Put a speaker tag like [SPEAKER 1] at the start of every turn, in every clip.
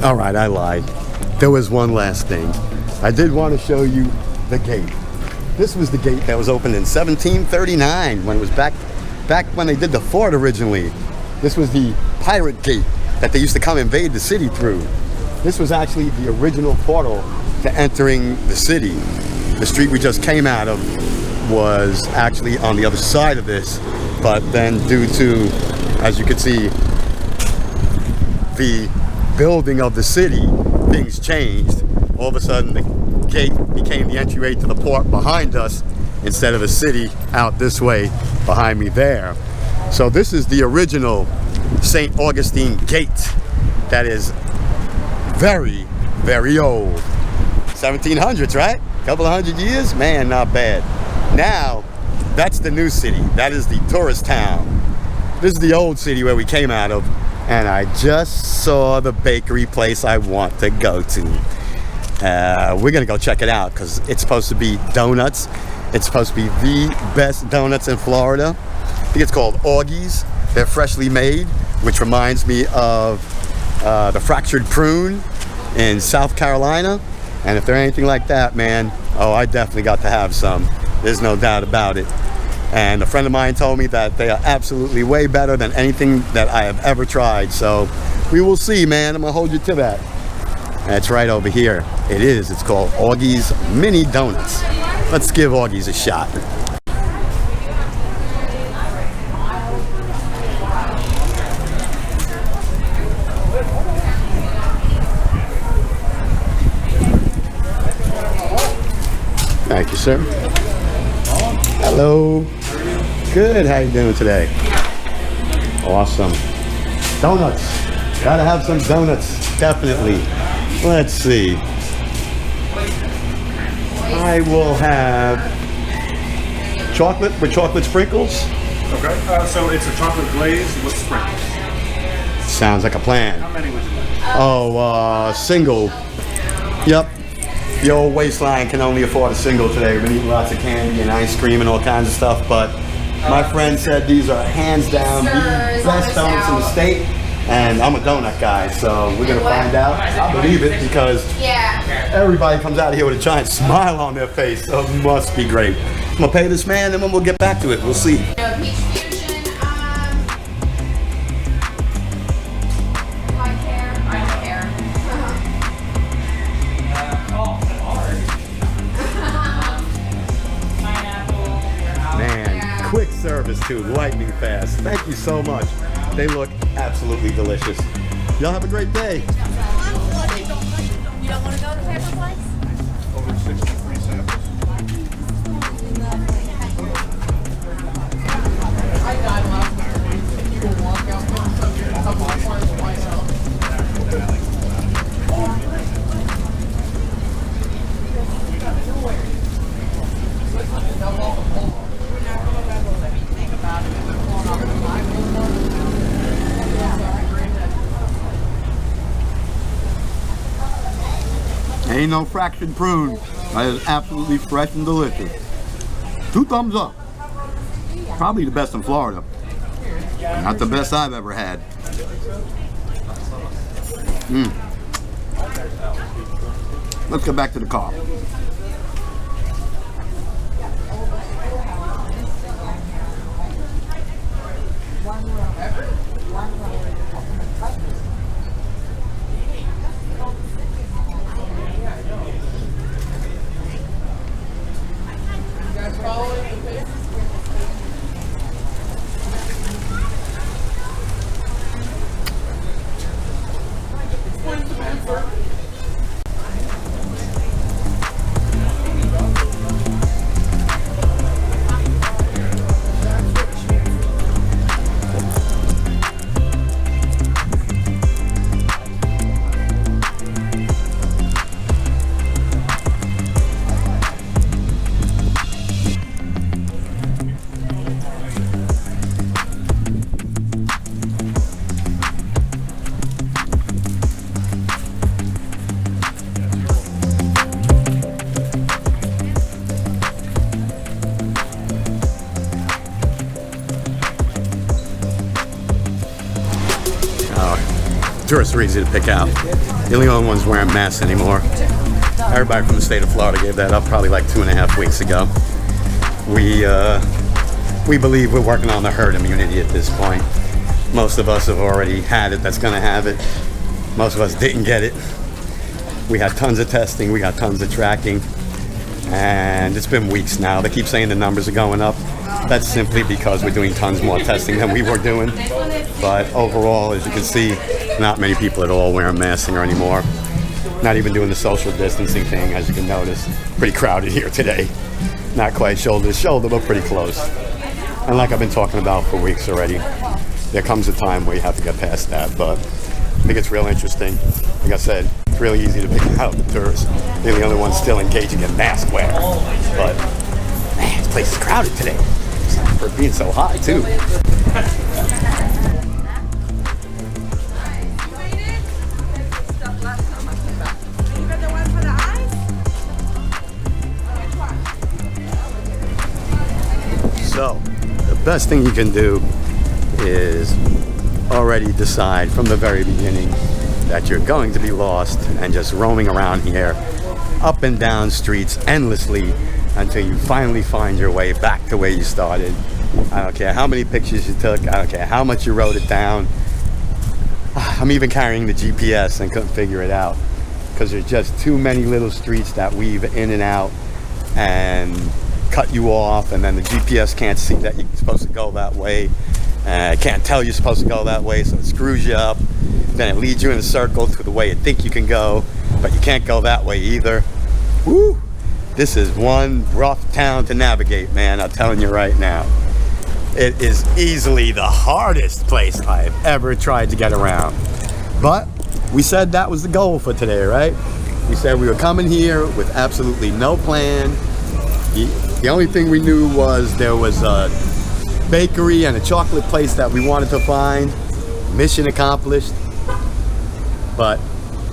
[SPEAKER 1] All right, I lied. There was one last thing. I did want to show you the gate. This was the gate that was opened in 1739 when it was back when they did the fort originally. This was the pirate gate that they used to come invade the city through. This was actually the original portal to entering the city. The street we just came out of was actually on the other side of this, but then due to, as you can see, the building of the city, things changed. All of a sudden the gate became the entryway to the port behind us instead of a city out this way behind me there. So this is the original St. Augustine gate that is very, very old. 1700s, right? A couple of 100 years? Man, not bad. Now, that's the new city. That is the tourist town. This is the old city where we came out of, and I just saw the bakery place I want to go to. We're gonna go check it out because it's supposed to be donuts. It's supposed to be the best donuts in Florida. I think it's called Augie's. They're freshly made, which reminds me of the fractured prune in South Carolina. And if they're anything like that, man, oh, I definitely got to have some. There's no doubt about it. And a friend of mine told me that they are absolutely way better than anything that I have ever tried. So we will see, man. I'm gonna hold you to that. And it's right over here. It is. It's called Augie's Mini Donuts. Let's give Augie's a shot. Thank you, sir. Hello. Good. How you doing today? Awesome. Donuts. Gotta have some donuts. Definitely. Let's see. I will have chocolate with chocolate sprinkles.
[SPEAKER 2] Okay. So it's a chocolate glaze with sprinkles.
[SPEAKER 1] Sounds like a plan.
[SPEAKER 2] How many would you like?
[SPEAKER 1] Oh, single. Yep. The old waistline can only afford a single today. We're eating lots of candy and ice cream and all kinds of stuff, but my friend said these are hands down the best donuts in the state, and I'm a donut guy, so we're gonna find out. I believe it because everybody comes out of here with a giant smile on their face, so it must be great. I'm gonna pay this man, and then we'll get back to it. We'll see. Quick service too, lightning fast. Thank you so much. They look absolutely delicious. Y'all have a great day.
[SPEAKER 3] You don't want to go to Paper Place?
[SPEAKER 2] Over 63 samples.
[SPEAKER 1] Ain't no fractured prune. That is absolutely fresh and delicious. 2 thumbs up. Probably the best in Florida. Not the best I've ever had. Let's get back to the car. tourists are easy to pick out. The only ones wearing masks anymore. Everybody from the state of Florida gave that up probably like 2.5 weeks ago. We believe we're working on the herd immunity at this point. Most of us have already had it that's going to have it. Most of us didn't get it. We had tons of testing, we got tons of tracking, and it's been weeks now. They keep saying the numbers are going up. That's simply because we're doing tons more testing than we were doing. But overall, as you can see, not many people at all wearing masks here anymore. Not even doing the social distancing thing, as you can notice. Pretty crowded here today. Not quite shoulder to shoulder, but pretty close. And like I've been talking about for weeks already, there comes a time where you have to get past that. But I think it's real interesting. Like I said, it's really easy to pick out the tourists. They're the only ones still engaging in mask wear. But man, this place is crowded today. For it being so hot too. So, the best thing you can do is already decide from the very beginning that you're going to be lost and just roaming around here, up and down streets endlessly until you finally find your way back to where you started. I don't care how many pictures you took, I don't care how much you wrote it down. I'm even carrying the GPS and couldn't figure it out because there's just too many little streets that weave in and out and cut you off, and then the GPS can't see that you're supposed to go that way. Can't tell you're supposed to go that way, so it screws you up. Then it leads you in a circle to the way you think you can go, but you can't go that way either. Woo! This is one rough town to navigate, man, I'm telling you right now. It is easily the hardest place I've ever tried to get around. But we said that was the goal for today, right? We said we were coming here with absolutely no plan. The only thing we knew was there was a bakery and a chocolate place that we wanted to find. Mission accomplished. But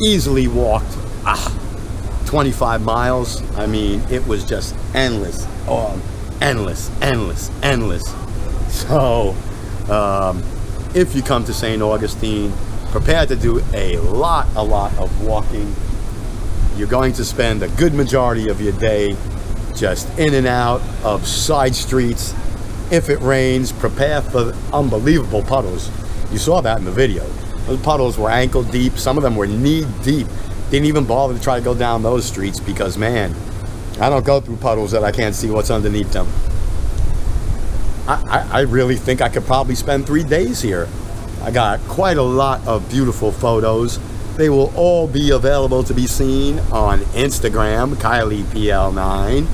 [SPEAKER 1] easily walked 25 miles. I mean, it was just endless. Endless. So, if you come to St. Augustine, prepare to do a lot of walking. You're going to spend a good majority of your day just in and out of side streets. If it rains, prepare for unbelievable puddles. You saw that in the video. Those puddles were ankle deep. Some of them were knee deep. Didn't even bother to try to go down those streets because, man, I don't go through puddles that I can't see what's underneath them. I really think I could probably spend 3 days here. I got quite a lot of beautiful photos. They will all be available to be seen on Instagram, KyliePL9.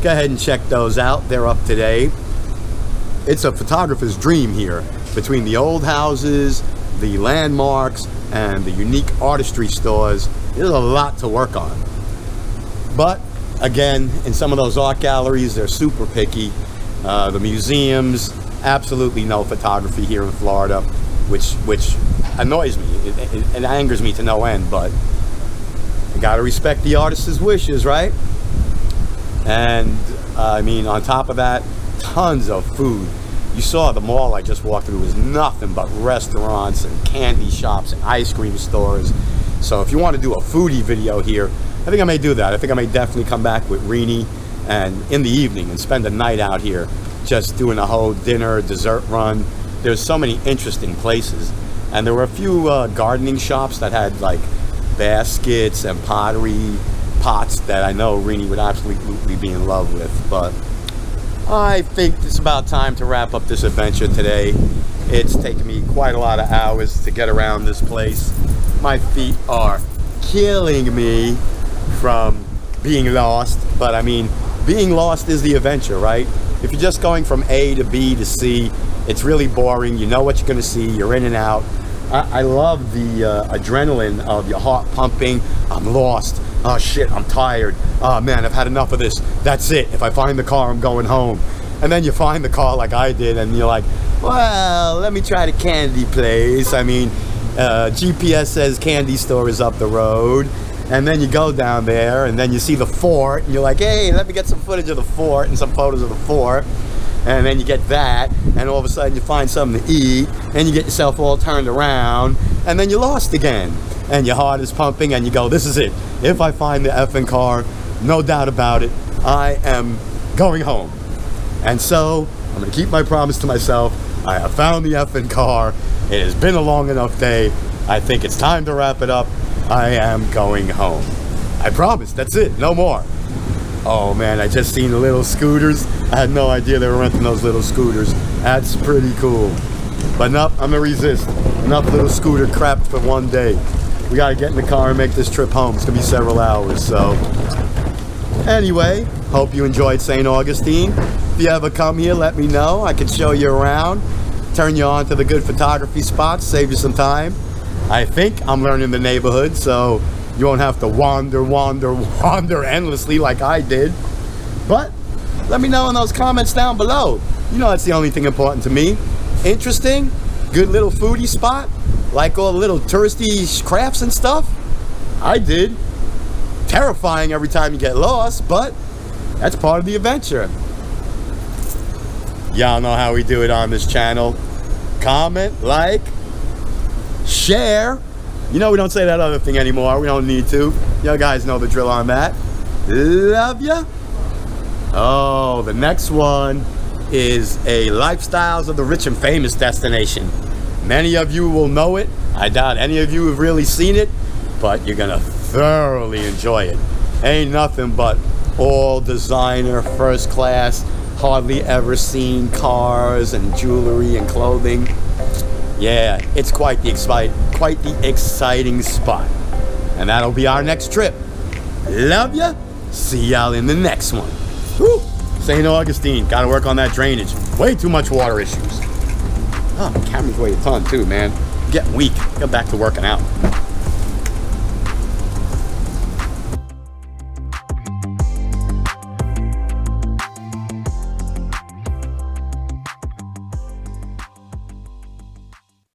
[SPEAKER 1] Go ahead and check those out. They're up today. It's a photographer's dream here. Between the old houses, the landmarks, and the unique artistry stores, there's a lot to work on. But again, in some of those art galleries, they're super picky. The museums, absolutely no photography here in Florida, which annoys me. It angers me to no end, but you gotta respect the artist's wishes, right? And I mean, on top of that, tons of food. You saw the mall I just walked through was nothing but restaurants and candy shops and ice cream stores. So if you want to do a foodie video here, I think I may do that. I think I may definitely come back with Rini and in the evening and spend a night out here just doing a whole dinner, dessert run. There's so many interesting places. And there were a few gardening shops that had like baskets and pottery pots that I know Rini would absolutely be in love with. But I think it's about time to wrap up this adventure today. It's taken me quite a lot of hours to get around this place. My feet are killing me from being lost. But I mean, being lost is the adventure, right? If you're just going from A to B to C, it's really boring. You know what you're going to see. You're in and out. I love the adrenaline of your heart pumping. I'm lost. Oh shit, I'm tired. Oh man, I've had enough of this. That's it. If I find the car, I'm going home. And then you find the car like I did, and you're like, well, let me try the candy place. I mean, GPS says candy store is up the road. And then you go down there, and then you see the fort, and you're like, hey, let me get some footage of the fort and some photos of the fort. And then you get that, and all of a sudden you find something to eat, and you get yourself all turned around, and then you're lost again. And your heart is pumping, and you go, this is it. If I find the effing car, no doubt about it, I am going home. And so, I'm going to keep my promise to myself. I have found the effing car. It has been a long enough day. I think it's time to wrap it up. I am going home. I promise, that's it, no more. Oh man, I just seen the little scooters. I had no idea they were renting those little scooters. That's pretty cool. But nope, I'm gonna resist. Enough little scooter crap for one day. We gotta get in the car and make this trip home. It's gonna be several hours, so. Anyway, hope you enjoyed St. Augustine. If you ever come here, let me know. I can show you around, turn you on to the good photography spots, save you some time. I think I'm learning the neighborhood, so you won't have to wander endlessly like I did. But let me know in those comments down below. You know that's the only thing important to me. Interesting, good little foodie spot, like all the little touristy crafts and stuff. I did. Terrifying every time you get lost, but that's part of the adventure. Y'all know how we do it on this channel. Comment, like, share. You know we don't say that other thing anymore. We don't need to. You guys know the drill on that. Love ya. Oh, the next one is a Lifestyles of the Rich and Famous destination. Many of you will know it. I doubt any of you have really seen it, but you're gonna thoroughly enjoy it. Ain't nothing but all designer, first class, hardly ever seen cars and jewelry and clothing. Yeah, it's quite the exciting spot. And that'll be our next trip. Love ya. See y'all in the next one. Woo. St. Augustine, gotta work on that drainage. Way too much water issues. Oh, my cameras weigh a ton too, man. I'm getting weak. Get back to working out.